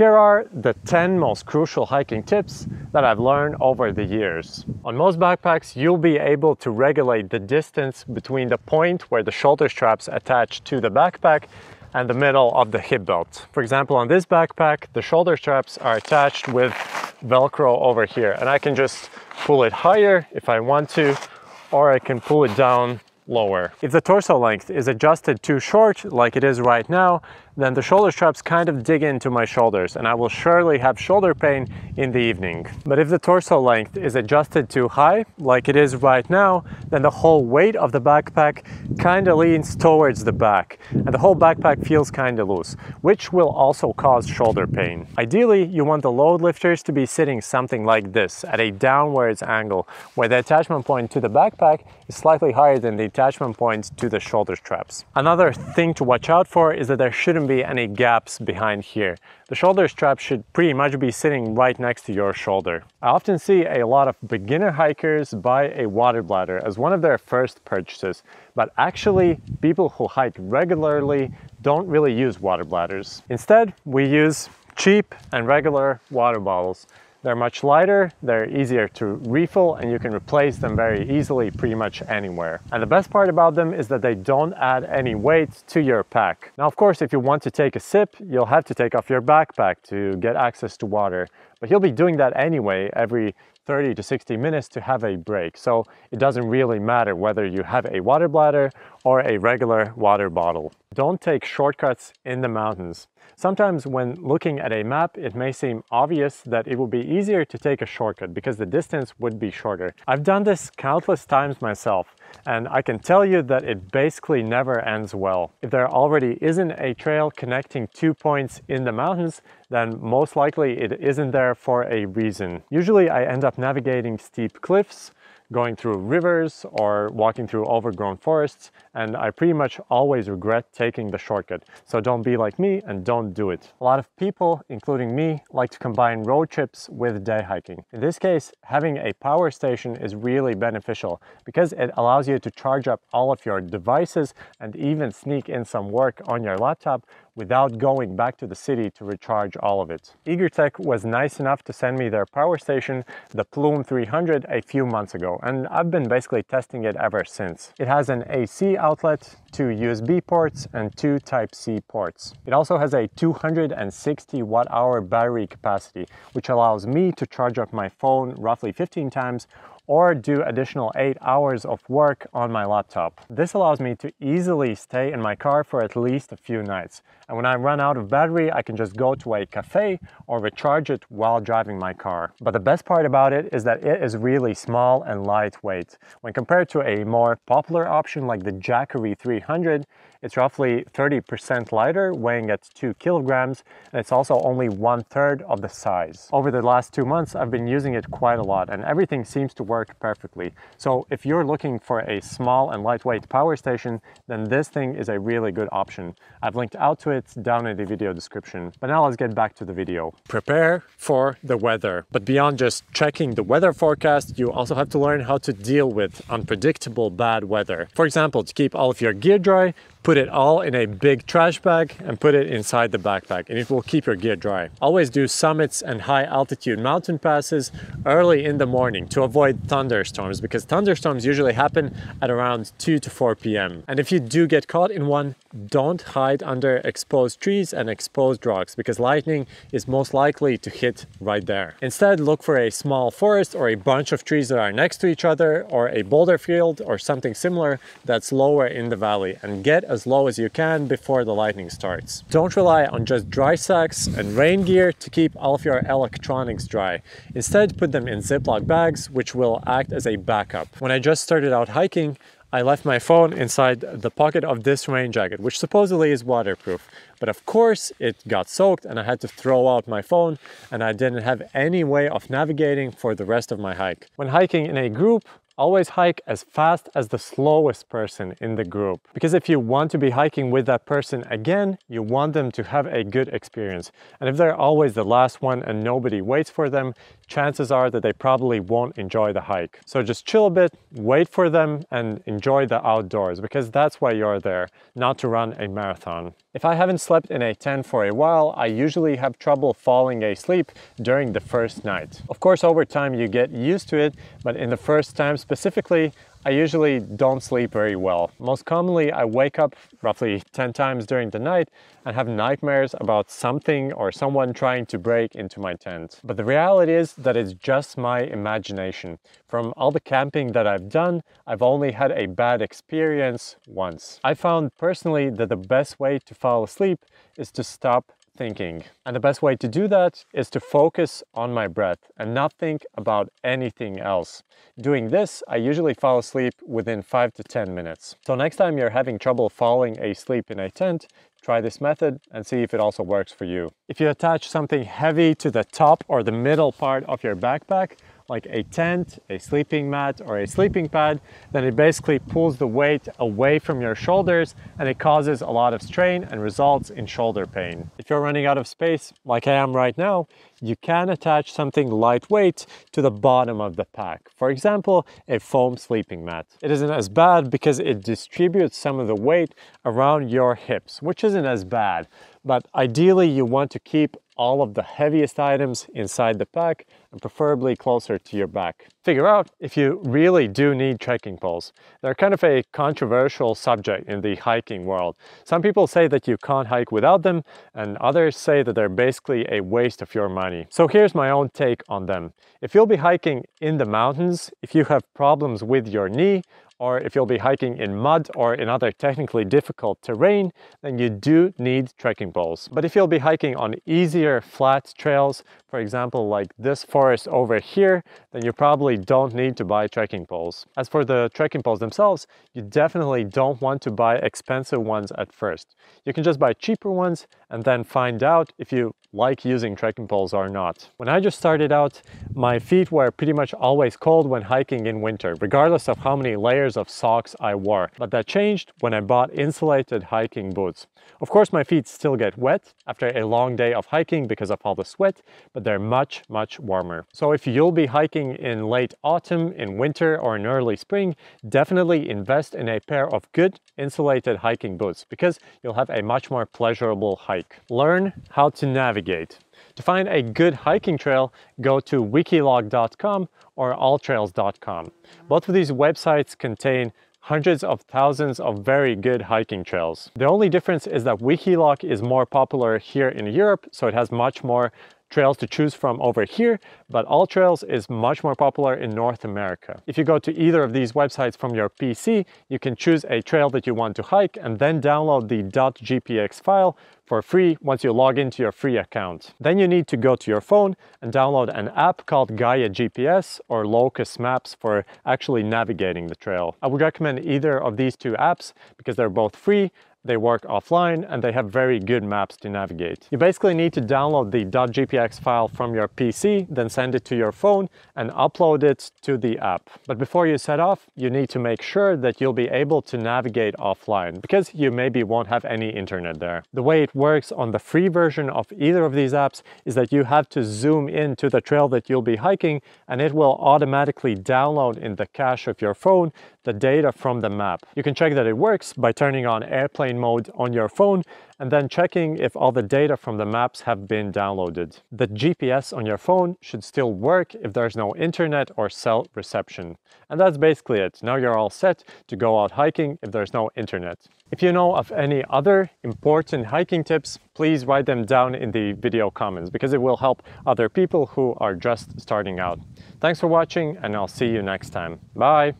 Here are the 10 most crucial hiking tips that I've learned over the years. On most backpacks, you'll be able to regulate the distance between the point where the shoulder straps attach to the backpack and the middle of the hip belt. For example, on this backpack, the shoulder straps are attached with Velcro over here, and I can just pull it higher if I want to, or I can pull it down lower. If the torso length is adjusted too short, like it is right now, then the shoulder straps kind of dig into my shoulders and I will surely have shoulder pain in the evening. But if the torso length is adjusted too high, like it is right now, then the whole weight of the backpack kind of leans towards the back and the whole backpack feels kind of loose, which will also cause shoulder pain. Ideally, you want the load lifters to be sitting something like this at a downwards angle, where the attachment point to the backpack is slightly higher than the attachment point to the shoulder straps. Another thing to watch out for is that there shouldn't be any gaps behind here. The shoulder strap should pretty much be sitting right next to your shoulder. I often see a lot of beginner hikers buy a water bladder as one of their first purchases, but actually people who hike regularly don't really use water bladders. Instead, we use cheap and regular water bottles. They're much lighter, they're easier to refill, and you can replace them very easily pretty much anywhere. And the best part about them is that they don't add any weight to your pack. Now, of course, if you want to take a sip, you'll have to take off your backpack to get access to water. But you'll be doing that anyway every 30 to 60 minutes to have a break. So it doesn't really matter whether you have a water bladder or a regular water bottle. Don't take shortcuts in the mountains. Sometimes when looking at a map, it may seem obvious that it would be easier to take a shortcut because the distance would be shorter. I've done this countless times myself, and I can tell you that it basically never ends well. If there already isn't a trail connecting 2 points in the mountains, then most likely it isn't there for a reason. Usually I end up navigating steep cliffs, going through rivers, or walking through overgrown forests, and I pretty much always regret taking the shortcut. So don't be like me and don't do it. A lot of people, including me, like to combine road trips with day hiking. In this case, having a power station is really beneficial because it allows you to charge up all of your devices and even sneak in some work on your laptop without going back to the city to recharge all of it. EagerTech was nice enough to send me their power station, the Plume 300, a few months ago, and I've been basically testing it ever since. It has an AC outlet, 2 USB ports, and 2 Type-C ports. It also has a 260 watt-hour battery capacity, which allows me to charge up my phone roughly 15 times or do additional 8 hours of work on my laptop. This allows me to easily stay in my car for at least a few nights. And when I run out of battery, I can just go to a cafe or recharge it while driving my car. But the best part about it is that it is really small and lightweight. When compared to a more popular option like the Jackery 300, it's roughly 30% lighter, weighing at 2 kilograms, and it's also only 1/3 of the size. Over the last 2 months, I've been using it quite a lot, and everything seems to work perfectly. So if you're looking for a small and lightweight power station, then this thing is a really good option. I've linked out to it down in the video description. But now let's get back to the video. Prepare for the weather. But beyond just checking the weather forecast, you also have to learn how to deal with unpredictable bad weather. For example, to keep all of your gear dry, put it all in a big trash bag and put it inside the backpack, and it will keep your gear dry. Always do summits and high altitude mountain passes early in the morning to avoid thunderstorms, because thunderstorms usually happen at around 2 to 4 p.m. And if you do get caught in one, don't hide under exposed trees and exposed rocks, because lightning is most likely to hit right there. Instead, look for a small forest or a bunch of trees that are next to each other, or a boulder field or something similar that's lower in the valley, and get as low as you can before the lightning starts. Don't rely on just dry sacks and rain gear to keep all of your electronics dry. Instead, put them in Ziploc bags, which will act as a backup. When I just started out hiking, I left my phone inside the pocket of this rain jacket, which supposedly is waterproof. But of course, it got soaked and I had to throw out my phone, and I didn't have any way of navigating for the rest of my hike. When hiking in a group, Always hike as fast as the slowest person in the group. Because if you want to be hiking with that person again, you want them to have a good experience. And if they're always the last one and nobody waits for them, chances are that they probably won't enjoy the hike. So just chill a bit, wait for them, and enjoy the outdoors, because that's why you're there, not to run a marathon. If I haven't slept in a tent for a while, I usually have trouble falling asleep during the first night. Of course, over time you get used to it, but in the first time specifically, I usually don't sleep very well. Most commonly, I wake up roughly 10 times during the night and have nightmares about something or someone trying to break into my tent. But the reality is that it's just my imagination. From all the camping that I've done, I've only had a bad experience once. I found personally that the best way to fall asleep is to stop thinking. And the best way to do that is to focus on my breath and not think about anything else. Doing this, I usually fall asleep within 5 to 10 minutes. So next time you're having trouble falling asleep in a tent, try this method and see if it also works for you. If you attach something heavy to the top or the middle part of your backpack, like a tent, a sleeping mat, or a sleeping pad, then it basically pulls the weight away from your shoulders and it causes a lot of strain and results in shoulder pain. If you're running out of space, like I am right now, you can attach something lightweight to the bottom of the pack. For example, a foam sleeping mat. It isn't as bad because it distributes some of the weight around your hips, which isn't as bad. But ideally, you want to keep all of the heaviest items inside the pack and preferably closer to your back. Figure out if you really do need trekking poles. They're kind of a controversial subject in the hiking world. Some people say that you can't hike without them, and others say that they're basically a waste of your money. So here's my own take on them. If you'll be hiking in the mountains, if you have problems with your knee, or if you'll be hiking in mud or in other technically difficult terrain, then you do need trekking poles. But if you'll be hiking on easier flat trails, for example, like this forest over here, then you probably don't need to buy trekking poles. As for the trekking poles themselves, you definitely don't want to buy expensive ones at first. You can just buy cheaper ones and then find out if you like using trekking poles or not. When I just started out, my feet were pretty much always cold when hiking in winter, regardless of how many layers of socks I wore. But that changed when I bought insulated hiking boots. Of course, my feet still get wet after a long day of hiking because of all the sweat, but they're much, much warmer. So if you'll be hiking in late autumn, in winter, or in early spring, definitely invest in a pair of good insulated hiking boots because you'll have a much more pleasurable hike. Learn how to navigate. To find a good hiking trail, go to wikilog.com or alltrails.com. Both of these websites contain hundreds of thousands of very good hiking trails. The only difference is that Wikilog is more popular here in Europe, so it has much more trails to choose from over here, but AllTrails is much more popular in North America. If you go to either of these websites from your PC, you can choose a trail that you want to hike and then download the .gpx file for free once you log into your free account. Then you need to go to your phone and download an app called Gaia GPS or Locus Maps for actually navigating the trail. I would recommend either of these two apps because they're both free, they work offline, and they have very good maps to navigate. You basically need to download the .gpx file from your PC, then send it to your phone and upload it to the app. But before you set off, you need to make sure that you'll be able to navigate offline because you maybe won't have any internet there. The way it works on the free version of either of these apps is that you have to zoom in to the trail that you'll be hiking and it will automatically download in the cache of your phone the data from the map. You can check that it works by turning on airplane mode on your phone and then checking if all the data from the maps have been downloaded. The GPS on your phone should still work if there's no internet or cell reception. And that's basically it. Now you're all set to go out hiking if there's no internet. If you know of any other important hiking tips, please write them down in the video comments because it will help other people who are just starting out. Thanks for watching and I'll see you next time. Bye!